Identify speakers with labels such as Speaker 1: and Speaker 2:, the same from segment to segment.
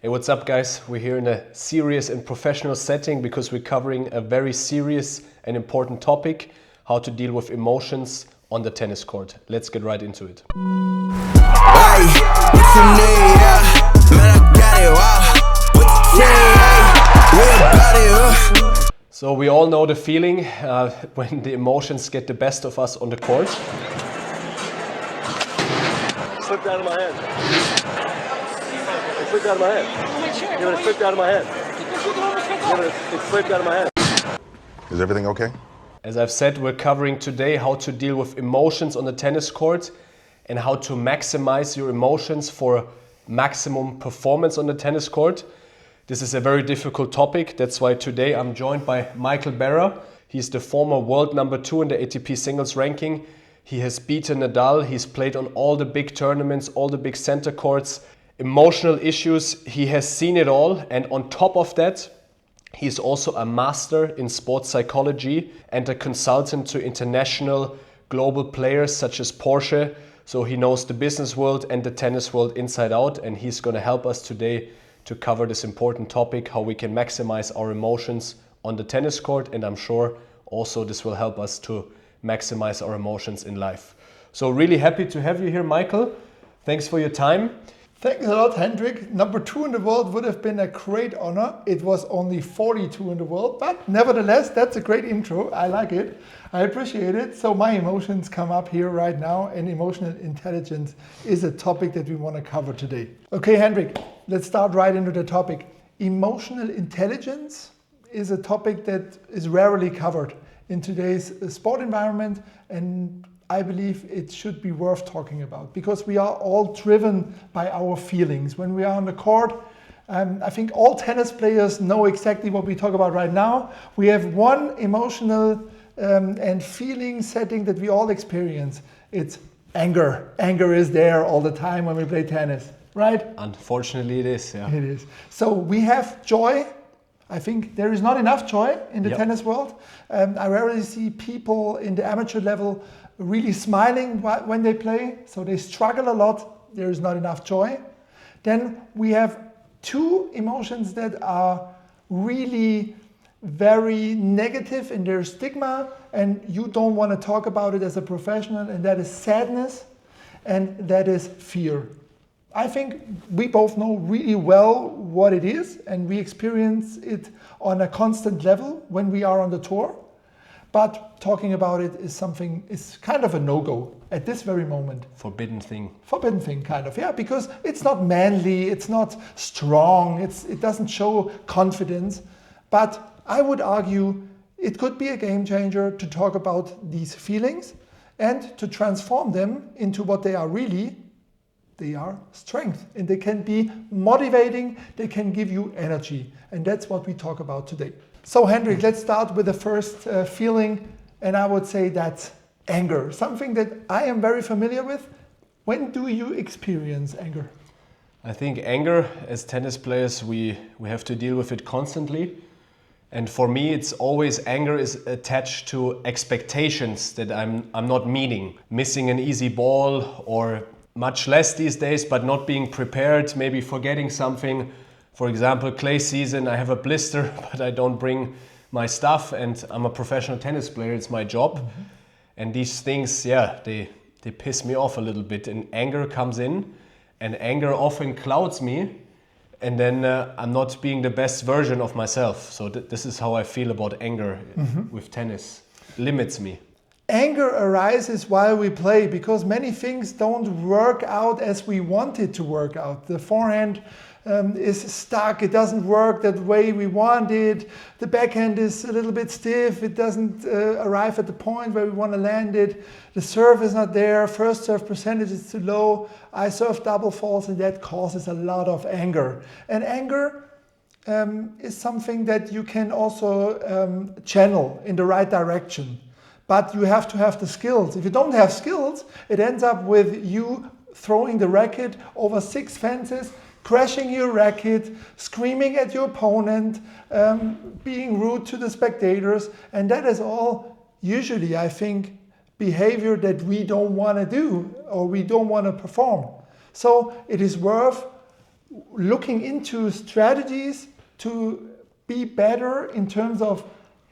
Speaker 1: Hey, what's up guys? We're here in a serious and professional setting because we're covering a very serious and important topic, how to deal with emotions on the tennis court. Let's get right into it. So we all know the feeling when the emotions get the best of us on the court.
Speaker 2: Slipped out of my hand. It slipped out of my hand. Yeah, but it slipped out of my hand. Yeah, but it slipped out of my hand.
Speaker 3: Is everything okay?
Speaker 1: As I've said, we're covering today how to deal with emotions on the tennis court and how to maximize your emotions for maximum performance on the tennis court. This is a very difficult topic. That's why today I'm joined by Michael Berrer. He's the former world number 2 in the ATP Singles ranking. He has beaten Nadal. He's played on all the big tournaments, all the big center courts. Emotional issues, he has seen it all. And on top of that, he's also a master in sports psychology and a consultant to international global players such as Porsche. So he knows the business world and the tennis world inside out. And he's going to help us today to cover this important topic, how we can maximize our emotions on the tennis court. And I'm sure also this will help us to maximize our emotions in life. So really happy to have you here, Michael. Thanks for your time.
Speaker 4: Thanks a lot, Hendrik. Number 2 in the world would have been a great honor. It was only 42 in the world, but nevertheless, that's a great intro. I like it. I appreciate it. So my emotions come up here right now, and emotional intelligence is a topic that we want to cover today. Okay, Hendrik, let's start right into the topic. Emotional intelligence is a topic that is rarely covered in today's sport environment, and I believe it should be worth talking about because we are all driven by our feelings. When we are on the court, I think all tennis players know exactly what we talk about right now. We have one emotional and feeling setting that we all experience. It's anger. Anger is there all the time when we play tennis, right?
Speaker 1: Unfortunately, it is. Yeah.
Speaker 4: It is. So we have joy. I think there is not enough joy in the tennis world. I rarely see people in the amateur level really smiling when they play, so they struggle a lot. There is not enough joy. Then we have 2 emotions that are really very negative in their stigma, and you don't want to talk about it as a professional, and that is sadness and that is fear. I think we both know really well what it is, and we experience it on a constant level when we are on the tour. But talking about it is kind of a no-go at this very moment.
Speaker 1: Forbidden thing.
Speaker 4: Forbidden thing, kind of, yeah, because it's not manly, it's not strong, it doesn't show confidence. But I would argue it could be a game changer to talk about these feelings and to transform them into what they are really. They are strength, and they can be motivating, they can give you energy. And that's what we talk about today. So Hendrik, let's start with the first feeling, and I would say that's anger, something that I am very familiar with. When do you experience anger?
Speaker 1: I think anger, as tennis players, we have to deal with it constantly. And for me, it's always anger is attached to expectations that I'm not meeting. Missing an easy ball, or much less these days, but not being prepared, maybe forgetting something. For example, clay season, I have a blister, but I don't bring my stuff, and I'm a professional tennis player, it's my job. Mm-hmm. And these things, they piss me off a little bit, and anger comes in, and anger often clouds me, and then I'm not being the best version of myself. So this is how I feel about anger with tennis. Limits me.
Speaker 4: Anger arises while we play because many things don't work out as we want it to work out. The forehand is stuck, it doesn't work that way we want it. The backhand is a little bit stiff, it doesn't arrive at the point where we want to land it. The serve is not there, first serve percentage is too low. I serve double faults, and that causes a lot of anger. And anger is something that you can also channel in the right direction. But you have to have the skills. If you don't have skills, it ends up with you throwing the racket over 6 fences, crashing your racket, screaming at your opponent, being rude to the spectators. And that is all usually, I think, behavior that we don't want to do or we don't want to perform. So it is worth looking into strategies to be better in terms of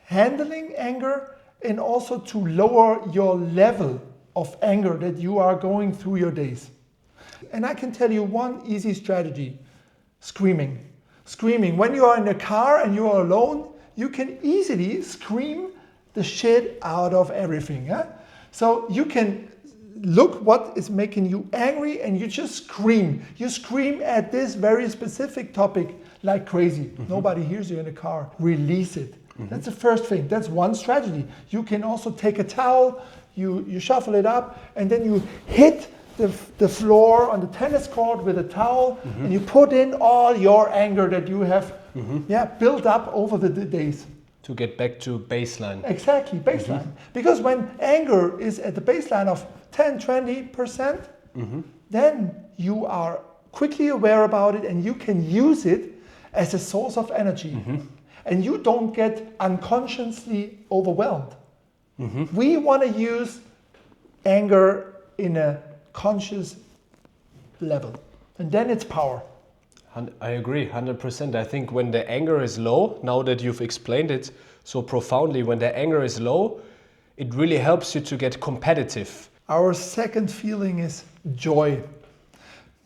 Speaker 4: handling anger and also to lower your level of anger that you are going through your days. And I can tell you one easy strategy: screaming. Screaming. When you are in a car and you are alone, you can easily scream the shit out of everything. Yeah? So you can look what is making you angry and you just scream. You scream at this very specific topic like crazy. Nobody hears you in the car. Release it. That's the first thing. That's one strategy. You can also take a towel, you shuffle it up, and then you hit the floor on the tennis court with a towel, and you put in all your anger that you have built up over the days.
Speaker 1: To get back to baseline.
Speaker 4: Exactly, baseline. Because when anger is at the baseline of 10, 20%, then you are quickly aware about it and you can use it as a source of energy. And you don't get unconsciously overwhelmed. We want to use anger in a conscious level. And then it's power.
Speaker 1: I agree, 100%. I think when the anger is low, now that you've explained it so profoundly, when the anger is low, it really helps you to get competitive.
Speaker 4: Our second feeling is joy.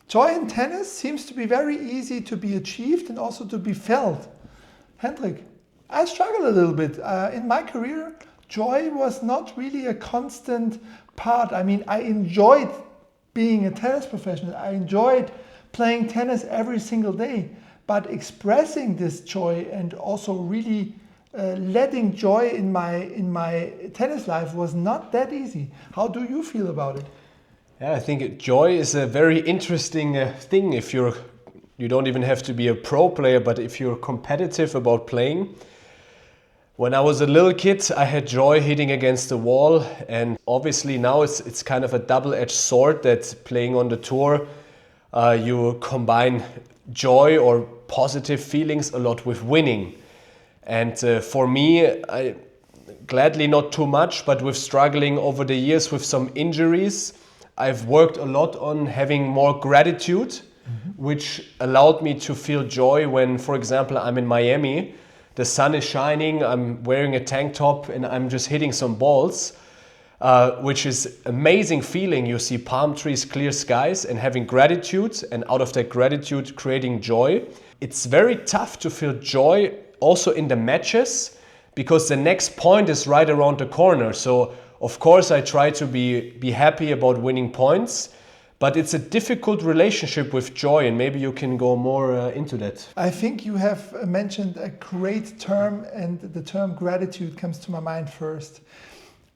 Speaker 4: Joy in tennis seems to be very easy to be achieved and also to be felt. Hendrik, I struggled a little bit. In my career, joy was not really a constant part. I mean, I enjoyed being a tennis professional. I enjoyed playing tennis every single day. But expressing this joy and also really letting joy in my tennis life was not that easy. How do you feel about it?
Speaker 1: Yeah, I think joy is a very interesting thing if you don't even have to be a pro player, but if you're competitive about playing. When I was a little kid, I had joy hitting against the wall, and obviously now it's kind of a double-edged sword that playing on the tour, you combine joy or positive feelings a lot with winning. And for me, I gladly not too much, but with struggling over the years with some injuries, I've worked a lot on having more gratitude, which allowed me to feel joy when, for example, I'm in Miami, the sun is shining, I'm wearing a tank top and I'm just hitting some balls, which is amazing feeling. You see palm trees, clear skies, and having gratitude, and out of that gratitude creating joy. It's very tough to feel joy also in the matches because the next point is right around the corner. So of course I try to be happy about winning points, but it's a difficult relationship with joy, and maybe you can go more into that.
Speaker 4: I think you have mentioned a great term, and the term gratitude comes to my mind first.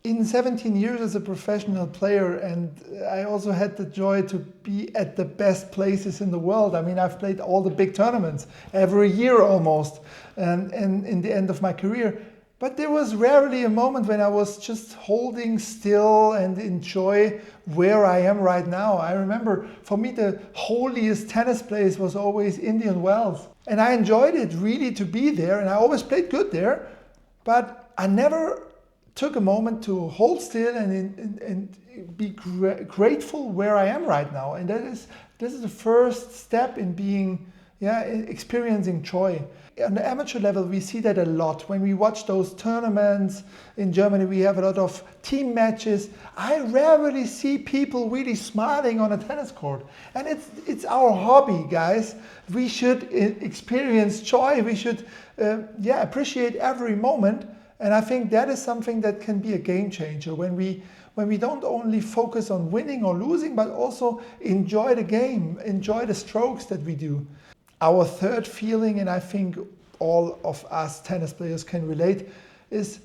Speaker 4: In 17 years as a professional player, and I also had the joy to be at the best places in the world. I mean, I've played all the big tournaments every year almost, and in the end of my career. But there was rarely a moment when I was just holding still and enjoy where I am right now. I remember for me the holiest tennis place was always Indian Wells. And I enjoyed it really to be there, and I always played good there. But I never took a moment to hold still and be grateful where I am right now. And this is the first step in being, experiencing joy. On the amateur level, we see that a lot. When we watch those tournaments in Germany, we have a lot of team matches. I rarely see people really smiling on a tennis court. And it's our hobby, guys. We should experience joy. We should appreciate every moment. And I think that is something that can be a game changer when we don't only focus on winning or losing, but also enjoy the game, enjoy the strokes that we do. Our third feeling, and I think all of us tennis players can relate, is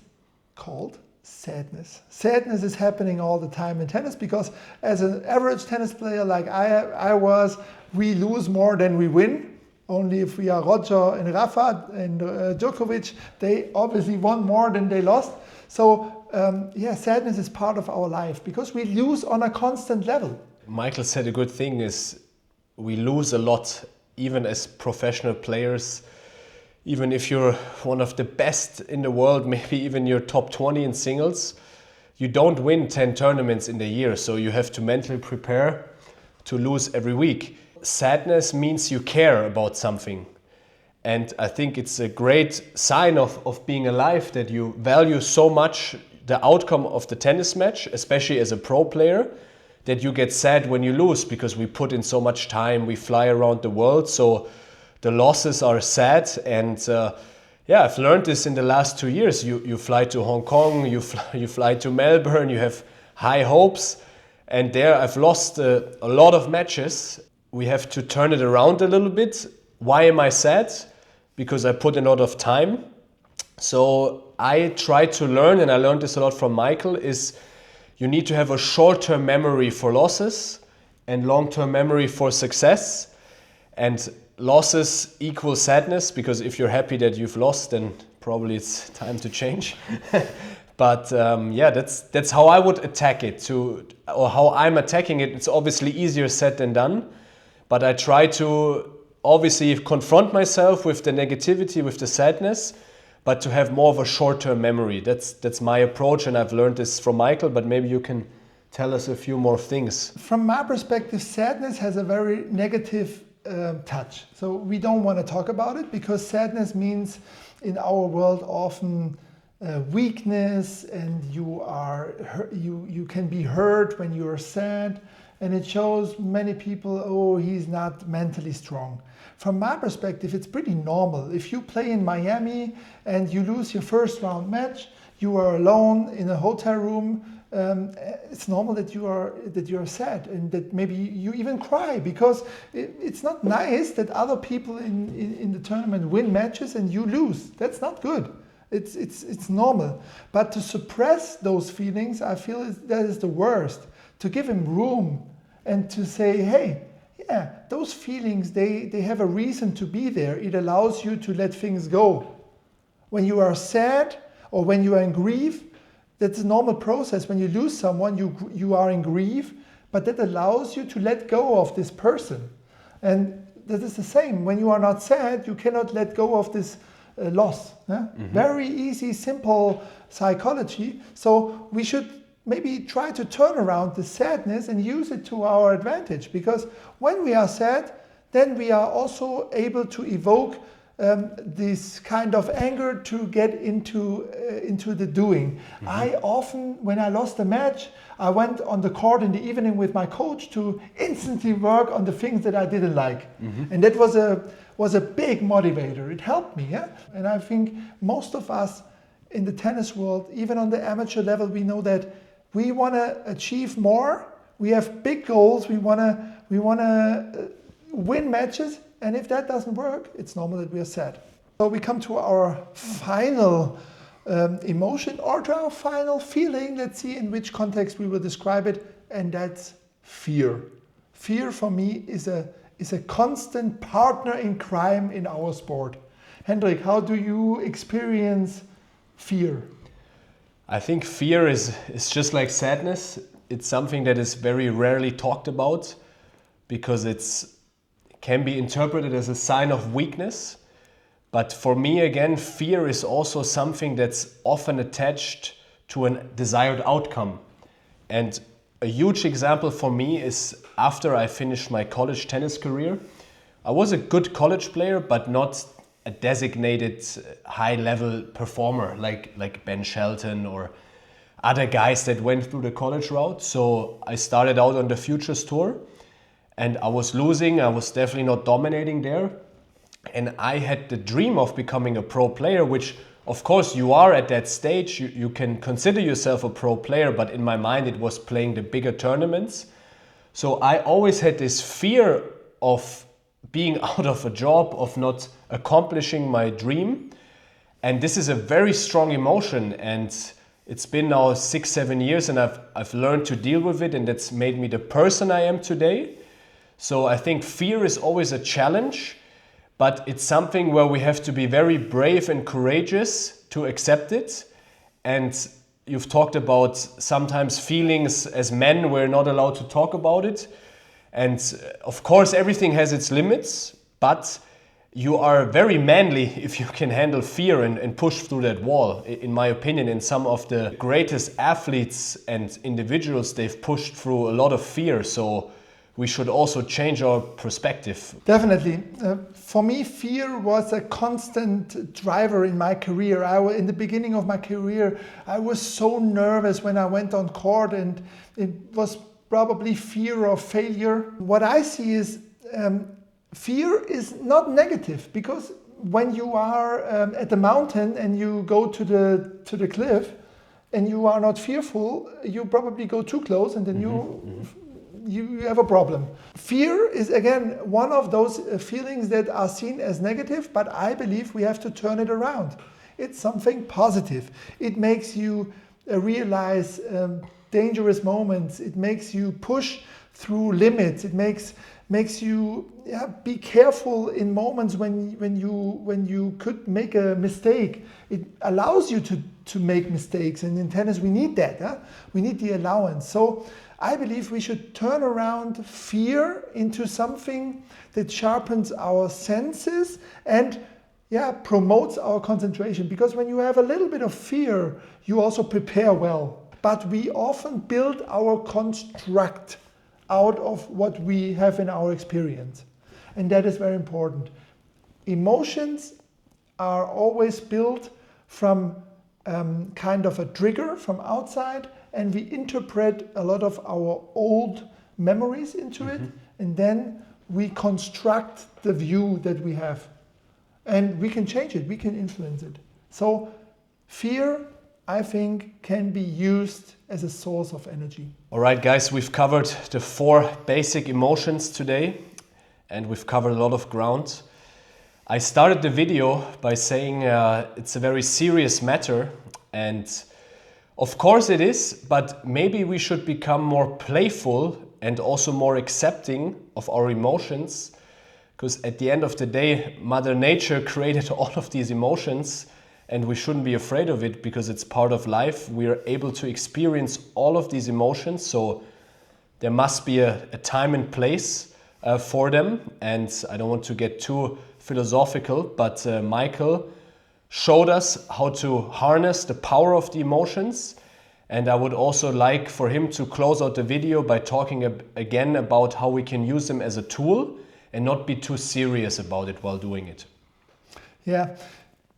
Speaker 4: called sadness. Sadness is happening all the time in tennis because as an average tennis player like I was, we lose more than we win. Only if we are Roger and Rafa and Djokovic, they obviously won more than they lost. So sadness is part of our life because we lose on a constant level.
Speaker 1: Michael said a good thing is we lose a lot, even as professional players. Even if you're one of the best in the world, maybe even you're top 20 in singles, you don't win 10 tournaments in the year. So you have to mentally prepare to lose every week. sadness means you care about something. And I think it's a great sign of being alive that you value so much the outcome of the tennis match, especially as a pro player, that you get sad when you lose, because we put in so much time, we fly around the world, so the losses are sad. And yeah, I've learned this in the last 2 years. You fly to Hong Kong, you fly to Melbourne, you have high hopes, and there I've lost a lot of matches. We have to turn it around a little bit. Why am I sad? Because I put a lot of time. So I try to learn, and I learned this a lot from Michael, is you need to have a short-term memory for losses and long-term memory for success. And losses equal sadness, because if you're happy that you've lost, then probably it's time to change. But yeah, that's how I would attack it, or how I'm attacking it. It's obviously easier said than done, but I try to obviously confront myself with the negativity, with the sadness, but to have more of a short-term memory. That's my approach, and I've learned this from Michael, but maybe you can tell us a few more things.
Speaker 4: From my perspective, sadness has a very negative touch. So we don't want to talk about it, because sadness means in our world often weakness, and you can be hurt when you are sad, and it shows many people, oh, he's not mentally strong. From my perspective, it's pretty normal. If you play in Miami and you lose your first round match, you are alone in a hotel room. It's normal that you are sad, and that maybe you even cry, because it's not nice that other people in the tournament win matches and you lose. That's not good. It's normal. But to suppress those feelings, I feel that is the worst. To give him room and to say, hey, yeah, those feelings, they have a reason to be there. It allows you to let things go. When you are sad or when you are in grief, that's a normal process. When you lose someone, you are in grief, but that allows you to let go of this person. And that is the same. When you are not sad, you cannot let go of this loss. Yeah? Mm-hmm. Very easy, simple psychology. So we should maybe try to turn around the sadness and use it to our advantage, because when we are sad, then we are also able to evoke this kind of anger to get into the doing. Mm-hmm. I often, when I lost a match, I went on the court in the evening with my coach to instantly work on the things that I didn't like. Mm-hmm. And that was a big motivator. It helped me, yeah? And I think most of us in the tennis world, even on the amateur level, we know that we want to achieve more. We have big goals. We want to win matches. And if that doesn't work, it's normal that we are sad. So we come to our final emotion, or to our final feeling. Let's see in which context we will describe it. And that's fear. Fear for me is a constant partner in crime in our sport. Hendrik, how do you experience fear?
Speaker 1: I think fear is just like sadness. It's something that is very rarely talked about, because it can be interpreted as a sign of weakness. But for me, again, fear is also something that's often attached to a desired outcome. And a huge example for me is after I finished my college tennis career. I was a good college player, but not a designated high-level performer like Ben Shelton or other guys that went through the college route. So I started out on the Futures Tour, and I was losing. I was definitely not dominating there. And I had the dream of becoming a pro player, which of course you are at that stage. You can consider yourself a pro player, but in my mind it was playing the bigger tournaments. So I always had this fear of being out of a job, of not accomplishing my dream. And this is a very strong emotion, and it's been now 6-7 years, and I've learned to deal with it, and that's made me the person I am today. So I think fear is always a challenge, but it's something where we have to be very brave and courageous to accept it. And you've talked about sometimes feelings as men, we're not allowed to talk about it. And of course, everything has its limits, but you are very manly if you can handle fear and push through that wall. In my opinion, in some of the greatest athletes and individuals, they've pushed through a lot of fear. So we should also change our perspective.
Speaker 4: Definitely. For me, fear was a constant driver in my career. In the beginning of my career, I was so nervous when I went on court, and it was probably fear of failure. What I see is fear is not negative, because when you are at the mountain and you go to the cliff and you are not fearful, you probably go too close and then you have a problem. Fear is again one of those feelings that are seen as negative, but I believe we have to turn it around. It's something positive. It makes you realize dangerous moments. It makes you push through limits. It makes you be careful in moments when you could make a mistake. It allows you to make mistakes, and in tennis we need that. We need the allowance. So I believe we should turn around fear into something that sharpens our senses and promotes our concentration. Because when you have a little bit of fear, you also prepare well. But we often build our construct out of what we have in our experience. And that is very important. Emotions are always built from kind of a trigger from outside, and we interpret a lot of our old memories into it, and then we construct the view that we have. And we can change it, we can influence it. So fear, I think, can be used as a source of energy.
Speaker 1: All right, guys, we've covered the 4 basic emotions today, and we've covered a lot of ground. I started the video by saying it's a very serious matter, and of course it is, but maybe we should become more playful and also more accepting of our emotions, because at the end of the day, Mother Nature created all of these emotions, and we shouldn't be afraid of it because it's part of life. We are able to experience all of these emotions, so there must be a time and place for them. And I don't want to get too philosophical, but Michael showed us how to harness the power of the emotions. And I would also like for him to close out the video by talking again about how we can use them as a tool and not be too serious about it while doing it.
Speaker 4: Yeah,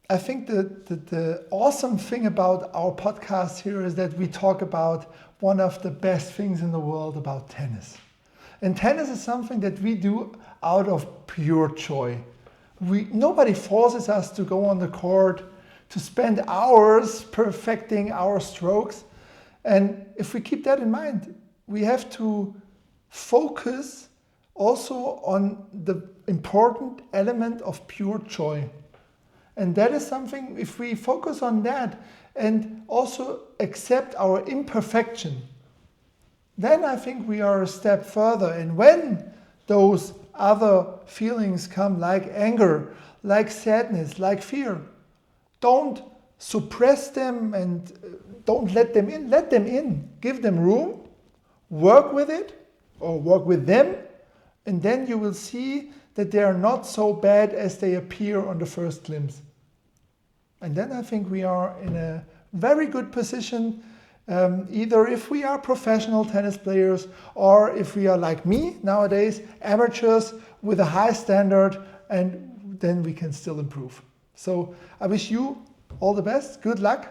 Speaker 4: I think the awesome thing about our podcast here is that we talk about one of the best things in the world about tennis. And tennis is something that we do out of pure joy. Nobody forces us to go on the court, to spend hours perfecting our strokes. And if we keep that in mind, we have to focus also on the important element of pure joy. And that is something, if we focus on that and also accept our imperfection, then I think we are a step further. And when those other feelings come, like anger, like sadness, like fear, don't suppress them and don't let them in. Let them in. Give them room. Work with it or work with them. And then you will see that they are not so bad as they appear on the first glimpse. And then I think we are in a very good position, either if we are professional tennis players or if we are like me nowadays, amateurs with a high standard, and then we can still improve. So I wish you all the best, good luck,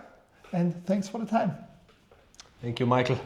Speaker 4: and thanks for the time.
Speaker 1: Thank you, Michael.